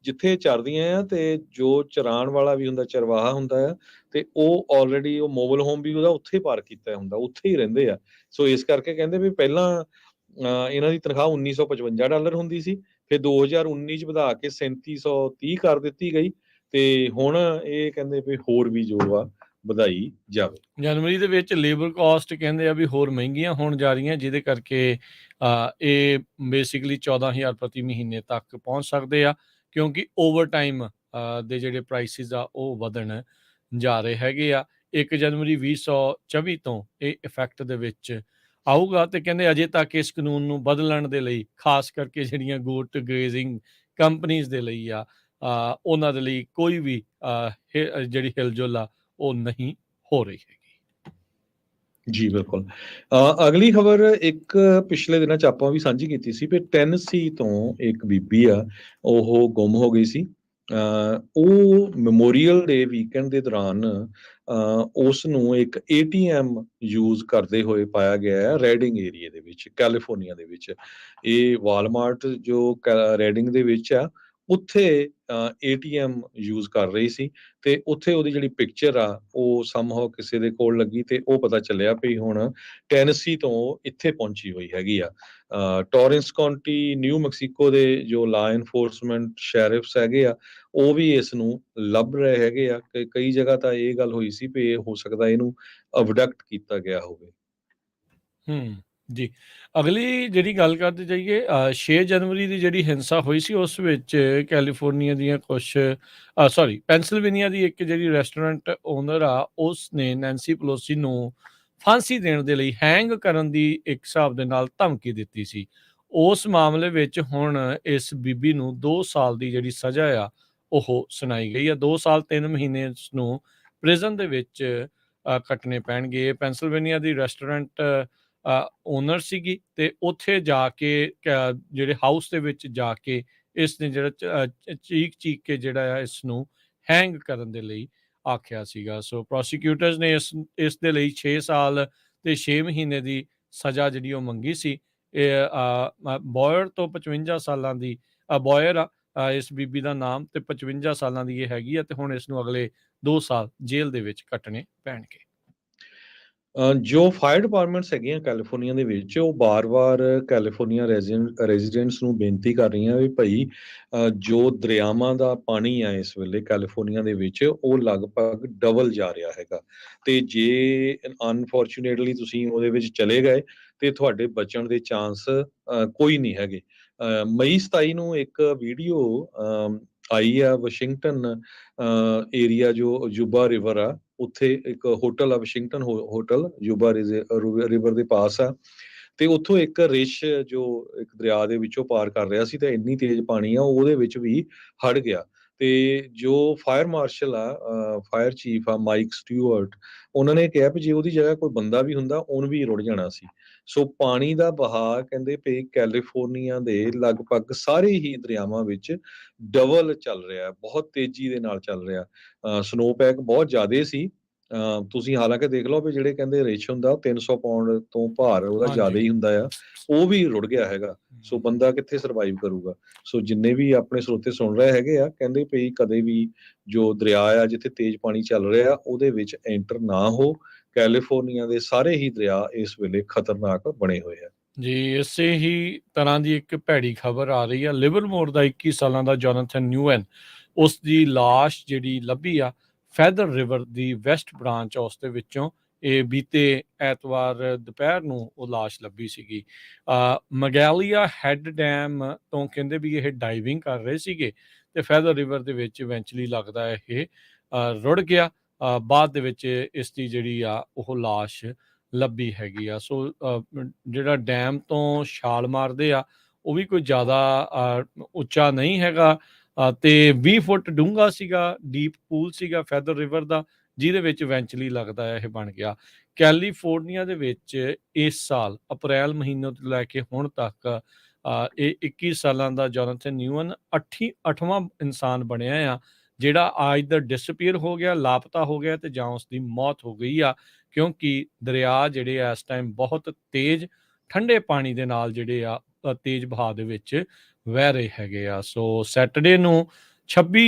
ਜਿੱਥੇ ਚਰਦੀਆਂ ਆ, ਤੇ ਜੋ ਚਰਾਉਣ ਵਾਲਾ ਵੀ ਹੁੰਦਾ, ਚਰਵਾਹਾ ਹੁੰਦਾ ਆ, ਤੇ ਉਹ ਆਲਰੇਡੀ ਉਹ ਮੋਬਾਈਲ ਹੋਮ ਵੀ ਉਹਦਾ ਉੱਥੇ ਪਾਰਕ ਕੀਤਾ ਹੁੰਦਾ, ਉੱਥੇ ਹੀ ਰਹਿੰਦੇ ਆ। ਸੋ ਇਸ ਕਰਕੇ ਕਹਿੰਦੇ ਵੀ ਪਹਿਲਾਂ ਇਹਨਾਂ ਦੀ ਤਨਖਾਹ $1955 ਹੁੰਦੀ ਸੀ, ਫਿਰ 2019 ਚ ਵਧਾ ਕੇ 3730 ਕਰ ਦਿੱਤੀ ਗਈ, ਤੇ ਹੁਣ ਇਹ ਕਹਿੰਦੇ ਵੀ ਹੋਰ ਵੀ ਜੋ ਆ ਵਧਾਈ ਜਾਵੇ। ਜਨਵਰੀ ਦੇ ਵਿੱਚ ਲੇਬਰ ਕਾਸਟ ਕਹਿੰਦੇ ਆ ਵੀ ਹੋਰ ਮਹਿੰਗੀਆਂ ਹੋਣ ਜਾ ਰਹੀਆਂ, ਜਿਹਦੇ ਕਰਕੇ ਇਹ ਬੇਸਿਕਲੀ 14,000 ਪ੍ਰਤੀ ਮਹੀਨੇ ਤੱਕ ਪਹੁੰਚ ਸਕਦੇ ਆ, ਕਿਉਂਕਿ ਓਵਰ ਟਾਈਮ ਦੇ ਜਿਹੜੇ ਪ੍ਰਾਈਸਿਸ ਆ ਉਹ ਵਧਣ ਜਾ ਰਹੇ ਹੈਗੇ ਆ। 1 ਜਨਵਰੀ 2024 ਤੋਂ ਇਹ ਇਫੈਕਟ ਦੇ ਵਿੱਚ ਆਊਗਾ, ਤੇ ਕਹਿੰਦੇ ਅਜੇ ਤੱਕ ਇਸ ਕਾਨੂੰਨ ਨੂੰ ਬਦਲਣ ਦੇ ਲਈ, ਖਾਸ ਕਰਕੇ ਜਿਹੜੀਆਂ ਗੋਟ ਗ੍ਰੇਜ਼ਿੰਗ ਕੰਪਨੀਜ਼ ਦੇ ਲਈ ਆ, ਉਹਨਾਂ ਦੇ ਲਈ ਕੋਈ ਵੀ ਜਿਹੜੀ ਹਿਲਜੁਲ ਆ ਉਹ ਨਹੀਂ ਹੋ ਰਹੀ ਹੈਗੀ। ਜੀ ਬਿਲਕੁਲ। ਅਗਲੀ ਖਬਰ ਇੱਕ ਪਿਛਲੇ ਦਿਨਾਂ 'ਚ ਆਪਾਂ ਵੀ ਸਾਂਝੀ ਕੀਤੀ ਸੀ ਵੀ ਟੈਨਸੀ ਤੋਂ ਇੱਕ ਬੀਬੀ ਆ, ਉਹ ਗੁੰਮ ਹੋ ਗਈ ਸੀ। ਉਹ ਮੈਮੋਰੀਅਲ ਡੇ ਵੀਕਐਂਡ ਦੇ ਦੌਰਾਨ ਉਸ ਨੂੰ ਇੱਕ ATM ਯੂਜ਼ ਕਰਦੇ ਹੋਏ ਪਾਇਆ ਗਿਆ ਹੈ, ਰੈਡਿੰਗ ਏਰੀਏ ਦੇ ਵਿੱਚ, ਕੈਲੀਫੋਰਨੀਆ ਦੇ ਵਿੱਚ। ਇਹ ਵਾਲਮਾਰਟ ਜੋ ਰੈਡਿੰਗ ਦੇ ਵਿੱਚ ਆ, ਉੱਥੇ ATM ਯੂਜ਼ ਕਰ ਰਹੀ ਸੀ, ਤੇ ਉੱਥੇ ਉਹਦੀ ਜਿਹੜੀ ਪਿਕਚਰ ਆ ਉਹ ਸਮਹਾਉ ਕਿਸੇ ਦੇ ਕੋਲ ਲੱਗੀ, ਤੇ ਉਹ ਪਤਾ ਚੱਲਿਆ ਵੀ ਹੁਣ ਟੈਨਸੀ ਤੋਂ ਇੱਥੇ ਪਹੁੰਚੀ ਹੋਈ ਹੈਗੀ ਆ। ਟੋਰੈਂਸ ਕਾਉਂਟੀ, ਨਿਊ ਮੈਕਸੀਕੋ ਦੇ ਜੋ ਲਾ ਐਨਫੋਰਸਮੈਂਟ ਸ਼ੈਰਿਫਸ ਹੈਗੇ ਆ, ਉਹ ਵੀ ਇਸ ਨੂੰ ਲੱਭ ਰਹੇ ਹੈਗੇ ਆ। ਕਈ ਜਗ੍ਹਾ ਤਾਂ ਇਹ ਗੱਲ ਹੋਈ ਸੀ ਵੀ ਇਹ ਹੋ ਸਕਦਾ ਇਹਨੂੰ ਅਬਡਕਟ ਕੀਤਾ ਗਿਆ ਹੋਵੇ। ਜੀ। ਅਗਲੀ ਜਿਹੜੀ ਗੱਲ ਕਰਦੇ ਜਾਈਏ, 6 ਜਨਵਰੀ ਦੀ ਜਿਹੜੀ ਹਿੰਸਾ ਹੋਈ ਸੀ, ਉਸ ਵਿੱਚ ਕੈਲੀਫੋਰਨੀਆ ਦੀਆਂ ਪੈਂਸਿਲਵੇਨੀਆ ਦੀ ਇੱਕ ਜਿਹੜੀ ਰੈਸਟੋਰੈਂਟ ਓਨਰ ਆ, ਉਸ ਨੇ ਨੈਂਸੀ ਪਲੋਸੀ ਨੂੰ ਫਾਂਸੀ ਦੇਣ ਦੇ ਲਈ, ਹੈਂਗ ਕਰਨ ਦੀ ਇੱਕ ਹਿਸਾਬ ਦੇ ਨਾਲ ਧਮਕੀ ਦਿੱਤੀ ਸੀ। ਉਸ ਮਾਮਲੇ ਵਿੱਚ ਹੁਣ ਇਸ ਬੀਬੀ ਨੂੰ 2 ਸਾਲ ਦੀ ਜਿਹੜੀ ਸਜ਼ਾ ਆ ਉਹ ਸੁਣਾਈ ਗਈ ਆ। 2 ਸਾਲ 3 ਮਹੀਨੇ ਉਸਨੂੰ ਪ੍ਰਿਜ਼ਨ ਦੇ ਵਿੱਚ ਕੱਟਣੇ ਪੈਣਗੇ। ਪੈਂਸਿਲਵੇਨੀਆ ਦੀ ਰੈਸਟੋਰੈਂਟ ਓਨਰ ਸੀਗੀ, ਤੇ ਉੱਥੇ ਜਾ ਕੇ ਜਿਹੜੇ ਹਾਊਸ ਦੇ ਵਿੱਚ ਜਾ ਕੇ ਇਸ ਨੇ ਜਿਹੜਾ ਚੀਕ ਕੇ ਜਿਹੜਾ ਆ ਇਸ ਨੂੰ ਹੈਂਗ ਕਰਨ ਦੇ ਲਈ ਆਖਿਆ ਸੀਗਾ। ਸੋ ਪ੍ਰੋਸੀਕਿਊਟਰਸ ਨੇ ਇਸ ਦੇ ਲਈ 6 ਸਾਲ ਤੇ 6 ਮਹੀਨੇ ਦੀ ਸਜ਼ਾ ਜਿਹੜੀ ਉਹ ਮੰਗੀ ਸੀ। ਇਹ ਬੋਇਰ ਤੋਂ 55 ਸਾਲਾਂ ਦੀ ਬੋਇਰ ਆ ਇਸ ਬੀਬੀ ਦਾ ਨਾਮ, ਤੇ 55 ਸਾਲਾਂ ਦੀ ਇਹ ਹੈਗੀ ਆ, ਤੇ ਹੁਣ ਇਸ ਨੂੰ ਅਗਲੇ 2 ਸਾਲ ਜੇਲ੍ਹ ਦੇ ਵਿੱਚ ਕੱਟਣੇ ਪੈਣਗੇ। ਜੋ ਫਾਇਰ ਡਿਪਾਰਟਮੈਂਟਸ ਹੈਗੀਆਂ ਕੈਲੀਫੋਰਨੀਆ ਦੇ ਵਿੱਚ, ਉਹ ਬਾਰ-ਬਾਰ ਕੈਲੀਫੋਰਨੀਆ ਰੈਜ਼ੀਡੈਂਟਸ ਨੂੰ ਬੇਨਤੀ ਕਰ ਰਹੀਆਂ ਵੀ ਭਈ ਜੋ ਦਰਿਆਵਾਂ ਦਾ ਪਾਣੀ ਆ ਇਸ ਵੇਲੇ ਕੈਲੀਫੋਰਨੀਆ ਦੇ ਵਿੱਚ, ਉਹ ਲਗਭਗ ਡਬਲ ਜਾ ਰਿਹਾ ਹੈਗਾ, ਤੇ ਜੇ ਅਨਫੋਰਚੂਨੇਟਲੀ ਤੁਸੀਂ ਉਹਦੇ ਵਿੱਚ ਚਲੇ ਗਏ ਤੇ ਤੁਹਾਡੇ ਬਚਣ ਦੇ ਚਾਂਸ ਕੋਈ ਨਹੀਂ ਹੈਗੇ। ਮਈ 27 ਨੂੰ ਇੱਕ ਵੀਡੀਓ ਆਈ ਆ ਵਾਸ਼ਿੰਗਟਨ ਏਰੀਆ ਜੋ ਯੂਬਾ ਰਿਵਰ ਆ, ਉੱਥੇ ਇੱਕ ਹੋਟਲ ਆ ਵਾਸ਼ਿੰਗਟਨ ਹੋਟਲ ਯੂਬਾ ਰਿਵਰ ਦੇ ਪਾਸ ਆ, ਤੇ ਉੱਥੋਂ ਇੱਕ ਰਿਛ ਜੋ ਇੱਕ ਦਰਿਆ ਦੇ ਵਿੱਚੋਂ ਪਾਰ ਕਰ ਰਿਹਾ ਸੀ, ਤੇ ਇੰਨੀ ਤੇਜ਼ ਪਾਣੀ ਆ ਉਹਦੇ ਵਿੱਚ ਵੀ ਹੜ ਗਿਆ। ਤੇ ਜੋ ਫਾਇਰ ਮਾਰਸ਼ਲ ਆ ਫਾਇਰ ਚੀਫ ਆ ਮਾਈਕ ਸਟਿਊਅਰਟ, ਉਹਨਾਂ ਨੇ ਕਿਹਾ ਵੀ ਜੇ ਉਹਦੀ ਜਗ੍ਹਾ ਕੋਈ ਬੰਦਾ ਵੀ ਹੁੰਦਾ ਉਹਨ ਵੀ ਰੁੜ ਜਾਣਾ ਸੀ। ਸੋ ਪਾਣੀ ਦਾ ਬਹਾਅ ਕਹਿੰਦੇ ਪਏ ਕੈਲੀਫੋਰਨੀਆ ਦੇ ਲਗਭਗ ਸਾਰੇ ਹੀ ਦਰਿਆਵਾਂ ਵਿੱਚ ਡਬਲ ਚੱਲ ਰਿਹਾ, ਬਹੁਤ ਤੇਜ਼ੀ ਦੇ ਨਾਲ ਚੱਲ ਰਿਹਾ। ਸਨੋ ਪੈਕ ਬਹੁਤ ਜ਼ਿਆਦੇ ਸੀ। ਤੁਸੀਂ ਹਾਲਾਂਕਿ ਦੇਖ ਲਓ ਵੀ ਜਿਹੜੇ ਕਹਿੰਦੇ ਰਿਛ ਹੁੰਦਾ ਉਹ 300 ਪਾਉਂਡ ਤੋਂ ਭਾਰ ਉਹਦਾ ਜ਼ਿਆਦਾ ਹਾਂਜੀ। ਹੀ ਹੁੰਦਾ ਆ, ਉਹ ਵੀ ਰੁੜ ਗਿਆ ਹੈਗਾ। ਸੋ ਬੰਦਾ ਕਿੱਥੇ ਸਰਵਾਈਵ ਕਰੂਗਾ। ਸੋ ਜਿੰਨੇ ਵੀ ਆਪਣੇ ਸਰੋਤੇ ਸੁਣ ਰਹੇ ਹੈਗੇ ਆ, ਕਹਿੰਦੇ ਪਈ ਕਦੇ ਵੀ ਜੋ ਦਰਿਆ ਆ ਜਿੱਥੇ ਤੇਜ਼ ਪਾਣੀ ਚੱਲ ਰਿਹਾ ਉਹਦੇ ਵਿੱਚ ਐਂਟਰ ਨਾ ਹੋ। ਕੈਲੀਫੋਰਨੀਆ ਦੇ ਸਾਰੇ ਹੀ ਦਰਿਆ ਇਸ ਵੇਲੇ ਖਤਰਨਾਕ ਬਣੇ ਹੋਏ ਆ। ਜੀ, ਇਸੇ ਹੀ ਤਰ੍ਹਾਂ ਦੀ ਇੱਕ ਭੈੜੀ ਖਬਰ ਆ ਰਹੀ ਆ। ਲਿਵਰਮੋਰ ਦਾ 21 ਸਾਲਾਂ ਦਾ ਜੋਨਾਥਨ ਨਿਊਐਨ, ਉਸ ਦੀ ਲਾਸ਼ ਜਿਹੜੀ ਲੱਭੀ ਆ ਫੈਦਰ ਰਿਵਰ ਦੀ ਵੈਸਟ ਬ੍ਰਾਂਚ ਉਸ ਦੇ ਵਿੱਚੋਂ, ਇਹ ਬੀਤੇ ਐਤਵਾਰ ਦੁਪਹਿਰ ਨੂੰ ਉਹ ਲਾਸ਼ ਲੱਭੀ ਸੀਗੀ। ਮਗੈਲੀਆ ਹੈਡ ਡੈਮ ਤੋਂ ਕਹਿੰਦੇ ਵੀ ਇਹ ਡਾਈਵਿੰਗ ਕਰ ਰਹੇ ਸੀਗੇ, ਤੇ ਫੈਦਰ ਰਿਵਰ ਦੇ ਵਿੱਚ ਇਵੈਂਚੁਅਲੀ ਲੱਗਦਾ ਇਹ ਰੁੜ ਗਿਆ। ਬਾਅਦ ਦੇ ਵਿੱਚ ਇਸ ਦੀ ਜਿਹੜੀ ਆ ਉਹ ਲਾਸ਼ ਲੱਭੀ ਹੈਗੀ ਆ। ਸੋ ਜਿਹੜਾ ਡੈਮ ਤੋਂ ਛਾਲ ਮਾਰਦੇ ਆ ਉਹ ਵੀ ਕੋਈ ਜ਼ਿਆਦਾ ਉੱਚਾ ਨਹੀਂ ਹੈਗਾ, ਤੇ 20 ਫੁੱਟ ਡੂੰਘਾ ਸੀਗਾ, ਡੀਪ ਪੂਲ ਸੀਗਾ ਫੈਦਰ ਰਿਵਰ ਦਾ, ਜਿਹਦੇ ਵਿੱਚ ਇਵੈਂਚੁਅਲੀ ਲੱਗਦਾ ਹੈ ਇਹ ਬਣ ਗਿਆ। ਕੈਲੀਫੋਰਨੀਆ ਦੇ ਵਿੱਚ ਇਸ ਸਾਲ ਅਪ੍ਰੈਲ ਮਹੀਨੇ ਤੋਂ ਲੈ ਕੇ ਹੁਣ ਤੱਕ ਇਹ 21 ਸਾਲਾਂ ਦਾ ਜੋਨਾਥਨ ਨਿਊਐਨ 8ਵਾਂ ਇਨਸਾਨ ਬਣਿਆ ਆ ਜਿਹੜਾ ਆਈਦਰ ਡਿਸਅਪੀਅਰ ਹੋ ਗਿਆ, ਲਾਪਤਾ ਹੋ ਗਿਆ, ਤੇ ਜਾਂ ਉਸ ਦੀ ਮੌਤ ਹੋ ਗਈ ਆ, ਕਿਉਂਕਿ ਦਰਿਆ ਜਿਹੜੇ ਆ ਇਸ ਟਾਈਮ ਬਹੁਤ ਤੇਜ਼ ਠੰਡੇ ਪਾਣੀ ਦੇ ਨਾਲ ਜਿਹੜੇ ਆ ਤੇਜ਼ ਵਹਾਅ ਦੇ ਵਿੱਚ ਵਹਿ ਰਹੇ ਹੈਗੇ ਆ। ਸੋ ਸੈਟਰਡੇ ਨੂੰ 26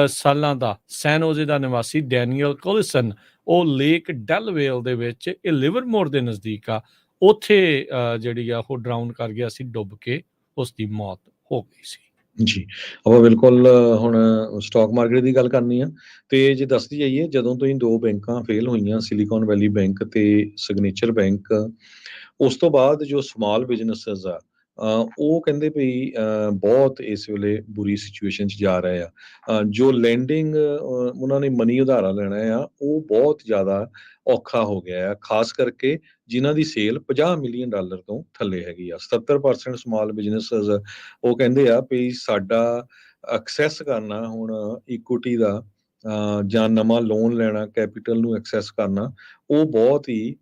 ਸਾਲਾਂ ਦਾ ਸੈਨ ਹੋਜ਼ੇ ਦਾ ਨਿਵਾਸੀ ਡੈਨੀਅਲ ਕੋਲਿਸਨ, ਉਹ ਲੇਕ ਡੈਲਵੇਲ ਦੇ ਵਿੱਚ, ਇਹ ਲਿਵਰਮੋਰ ਦੇ ਨਜ਼ਦੀਕ ਆ, ਉੱਥੇ ਜਿਹੜੀ ਆ ਉਹ ਡਰਾਊਨ ਕਰ ਗਿਆ ਸੀ, ਡੁੱਬ ਕੇ ਉਸ ਦੀ ਮੌਤ ਹੋ ਗਈ ਸੀ। ਜੀ, ਆਪਾਂ ਬਿਲਕੁਲ ਹੁਣ ਸਟਾਕ ਮਾਰਕੀਟ ਦੀ ਗੱਲ ਕਰਨੀ ਆ, ਤੇ ਜੇ ਦੱਸਦੀ ਜਾਈਏ ਜਦੋਂ ਤੋਂ ਹੀ 2 ਬੈਂਕਾਂ ਫੇਲ ਹੋਈਆਂ, ਸਿਲੀਕਨ ਵੈਲੀ ਬੈਂਕ ਤੇ ਸਿਗਨੇਚਰ ਬੈਂਕ, ਉਸ ਤੋਂ ਬਾਅਦ ਜੋ ਸਮਾਲ ਬਿਜ਼ਨੈਸਸ ਆ ਉਹ ਕਹਿੰਦੇ ਵੀ ਬਹੁਤ ਇਸ ਵੇਲੇ ਬੁਰੀ ਸਿਚੁਏਸ਼ਨ 'ਚ ਜਾ ਰਹੇ ਆ। ਜੋ ਲੈਂਡਿੰਗ ਉਹਨਾਂ ਨੇ ਮਨੀ ਉਧਾਰਾ ਲੈਣਾ ਆ, ਉਹ ਬਹੁਤ ਜ਼ਿਆਦਾ ਔਖਾ ਹੋ ਗਿਆ ਆ, ਖਾਸ ਕਰਕੇ ਜਿਨ੍ਹਾਂ ਦੀ ਸੇਲ $50 ਮਿਲੀਅਨ ਤੋਂ ਥੱਲੇ ਹੈਗੀ ਆ। 70% ਸਮਾਲ ਬਿਜ਼ਨੈਸਸ ਉਹ ਕਹਿੰਦੇ ਆ ਵੀ ਸਾਡਾ ਐਕਸੈਸ ਕਰਨਾ ਹੁਣ ਇਕੁਇਟੀ ਦਾ ਜਾਂ ਨਵਾਂ ਲੋਨ ਲੈਣਾ, ਕੈਪੀਟਲ ਨੂੰ ਐਕਸੈਸ ਕਰਨਾ, ਉਹ ਬਹੁਤ ਹੀ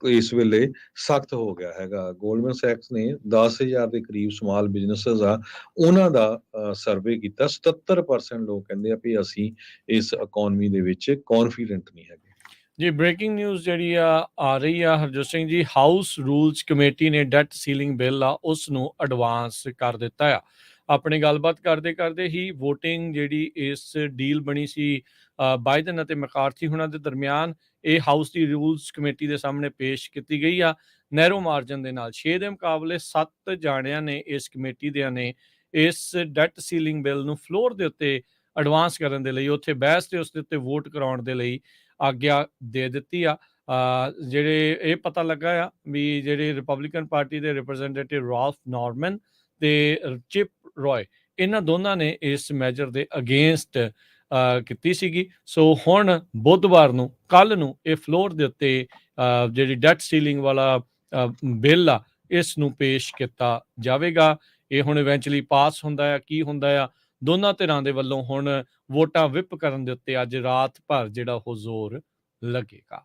ਇਸ ਵੇਲੇ ਸਖਤ ਹੋ ਗਿਆ ਹੈਗਾ। ਗੋਲਡਮਨ ਸੈਕਸ ਨੇ 10,000 ਦੇ ਕਰੀਬ ਸਮਾਲ ਬਿਜ਼ਨੈਸਸ ਆ, ਉਹਨਾਂ ਦਾ ਸਰਵੇ ਕੀਤਾ। 77% ਲੋਕ ਕਹਿੰਦੇ ਆ ਵੀ ਅਸੀਂ ਇਸ ਇਕੋਨਮੀ ਦੇ ਵਿੱਚ ਕੌਨਫੀਡੈਂਟ ਨਹੀਂ ਹੈਗੇ। ਜੀ, ਬ੍ਰੇਕਿੰਗ ਨਿਊਜ਼ ਜਿਹੜੀ ਆ ਰਹੀ ਆ Harjot Singh ji, house rules committee ਨੇ ਡੈਟ ਸੀਲਿੰਗ ਬਿੱਲ ਆ ਉਸ ਨੂੰ ਐਡਵਾਂਸ ਕਰ ਦਿੱਤਾ ਆ। ਆਪਣੀ ਗੱਲਬਾਤ ਕਰਦੇ ਕਰਦੇ ਹੀ ਵੋਟਿੰਗ ਜਿਹੜੀ ਇਸ ਡੀਲ ਬਣੀ ਸੀ ਬਾਈਡਨ ਅਤੇ ਮੈਕਾਰਥੀ ਹੁਣਾਂ ਦੇ ਦਰਮਿਆਨ, ਇਹ ਹਾਊਸ ਦੀ ਰੂਲਸ ਕਮੇਟੀ ਦੇ ਸਾਹਮਣੇ ਪੇਸ਼ ਕੀਤੀ ਗਈ ਆ ਨੈਰੋ ਮਾਰਜਨ ਦੇ ਨਾਲ। 6 ਦੇ ਮੁਕਾਬਲੇ 7 ਜਾਣਿਆਂ ਨੇ ਇਸ ਕਮੇਟੀ ਦਿਆਂ ਨੇ ਇਸ ਡੈਟ ਸੀਲਿੰਗ ਬਿੱਲ ਨੂੰ ਫਲੋਰ ਦੇ ਉੱਤੇ ਐਡਵਾਂਸ ਕਰਨ ਦੇ ਲਈ, ਉੱਥੇ ਬਹਿਸ ਤੇ ਉਸ ਦੇ ਉੱਤੇ ਵੋਟ ਕਰਾਉਣ ਦੇ ਲਈ ਆਗਿਆ ਦੇ ਦਿੱਤੀ ਆ। ਜਿਹੜੇ ਇਹ ਪਤਾ ਲੱਗਾ ਆ ਵੀ ਜਿਹੜੇ ਰਿਪਬਲਿਕਨ ਪਾਰਟੀ ਦੇ ਰਿਪਰੈਜ਼ੈਂਟੇਟਿਵ ਰਾਲਫ ਨਾਰਮਨ ਤੇ ਚਿਪ ਰॉय, ਇਹਨਾਂ ਦੋਨਾਂ ਨੇ ਇਸ ਮੈਜਰ ਦੇ ਅਗੇਂਸਟ ਕੀਤੀ ਸੀਗੀ। ਸੋ ਹੁਣ ਬੁੱਧਵਾਰ ਨੂੰ, ਕੱਲ ਨੂੰ, ਇਹ ਫਲੋਰ ਦੇ ਉੱਤੇ ਜਿਹੜੀ ਡੈਟ ਸੀਲਿੰਗ ਵਾਲਾ ਬਿੱਲ ਆ ਇਸ ਨੂੰ ਪੇਸ਼ ਕੀਤਾ ਜਾਵੇਗਾ। ਇਹ ਹੁਣ ਇਵੈਂਚੁਅਲੀ ਪਾਸ ਹੁੰਦਾ ਆ, ਕੀ ਹੁੰਦਾ ਆ, ਦੋਨਾਂ ਧਿਰਾਂ ਦੇ ਵੱਲੋਂ ਹੁਣ ਵੋਟਾਂ ਵਿਪ ਕਰਨ ਦੇ ਉੱਤੇ ਅੱਜ ਰਾਤ ਭਰ ਜਿਹੜਾ ਉਹ ਜ਼ੋਰ ਲੱਗੇਗਾ,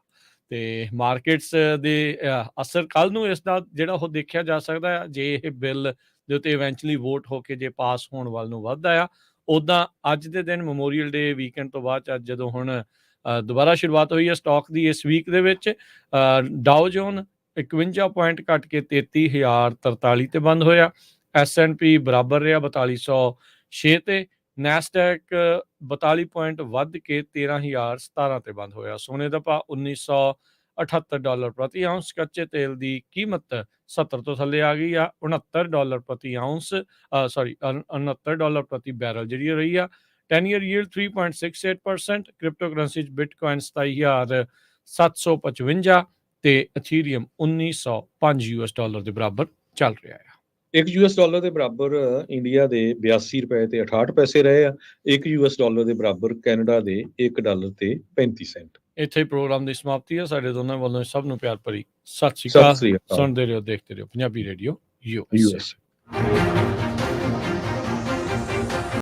ਤੇ ਮਾਰਕੀਟਸ ਦੇ ਅਸਰ ਕੱਲ ਨੂੰ ਇਸ ਦਾ ਜਿਹੜਾ ਉਹ ਦੇਖਿਆ ਜਾ ਸਕਦਾ ਹੈ। ਜੇ ਇਹ ਬਿੱਲ ਦੇ ਉੱਤੇ ਇਵੈਂਚੁਅਲੀ ਵੋਟ ਹੋ ਕੇ ਜੇ ਪਾਸ ਹੋਣ ਵੱਲ ਨੂੰ ਵੱਧਦਾ ਆ, ਉੱਦਾਂ ਅੱਜ ਦੇ ਦਿਨ ਮੈਮੋਰੀਅਲ ਡੇ ਵੀਕਐਂਡ ਤੋਂ ਬਾਅਦ ਜਦੋਂ ਹੁਣ ਦੁਬਾਰਾ ਸ਼ੁਰੂਆਤ ਹੋਈ ਹੈ ਸਟਾਕ ਦੀ ਇਸ ਵੀਕ ਦੇ ਵਿੱਚ, ਡਾਓ ਜੋਨ 51 ਪੁਆਇੰਟ ਘਟ ਕੇ 33,043 ਤੇ ਬੰਦ ਹੋਇਆ। S&P ਬਰਾਬਰ ਰਿਹਾ 4206 ਤੇ। ਨੈਸਡੈਕ 42 ਪੁਆਇੰਟ ਵੱਧ ਕੇ 13,017 ਤੇ ਬੰਦ ਹੋਇਆ। ਸੋਨੇ ਦਾ ਭਾਅ $1978 ਪ੍ਰਤੀ ਆਉਂਸ। ਕੱਚੇ ਤੇਲ ਦੀ ਕੀਮਤ 70 ਤੋਂ ਥੱਲੇ ਆ ਗਈ ਆ। $69 ਪ੍ਰਤੀ ਆਉਂਸ $69 ਪ੍ਰਤੀ ਬੈਰਲ ਜਿਹੜੀ ਰਹੀ ਆ। 10 year yield 3.68%। ਕ੍ਰਿਪਟੋ ਕਰੰਸੀ 'ਚ ਬਿਟਕੋਇਨ 27,755 ਤੇ ਅਥੀਰੀਅਮ $1905 ਦੇ ਬਰਾਬਰ ਚੱਲ ਰਿਹਾ ਆ। $1 ਦੇ ਬਰਾਬਰ ਇੰਡੀਆ ਦੇ $82 ਤੇ 68 ਪੈਸੇ ਰਹੇ ਆ। $1 ਦੇ ਬਰਾਬਰ ਕੈਨੇਡਾ ਦੇ $1 ਤੇ 35 ਸੈਂਟ। ਇੱਥੇ ਪ੍ਰੋਗਰਾਮ ਦੀ ਸਮਾਪਤੀ ਹੈ। ਸਾਡੇ ਦੋਨਾਂ ਵੱਲੋਂ ਸਭ ਨੂੰ ਪਿਆਰ ਭਰੀ ਸਤਿ ਸ਼੍ਰੀ ਸਤਿ ਅਕਾਲ। ਸ੍ਰੀ ਅਕਾਲ। ਸੁਣਦੇ ਰਹੋ, ਦੇਖਦੇ ਰਹੋ ਪੰਜਾਬੀ ਰੇਡੀਓ US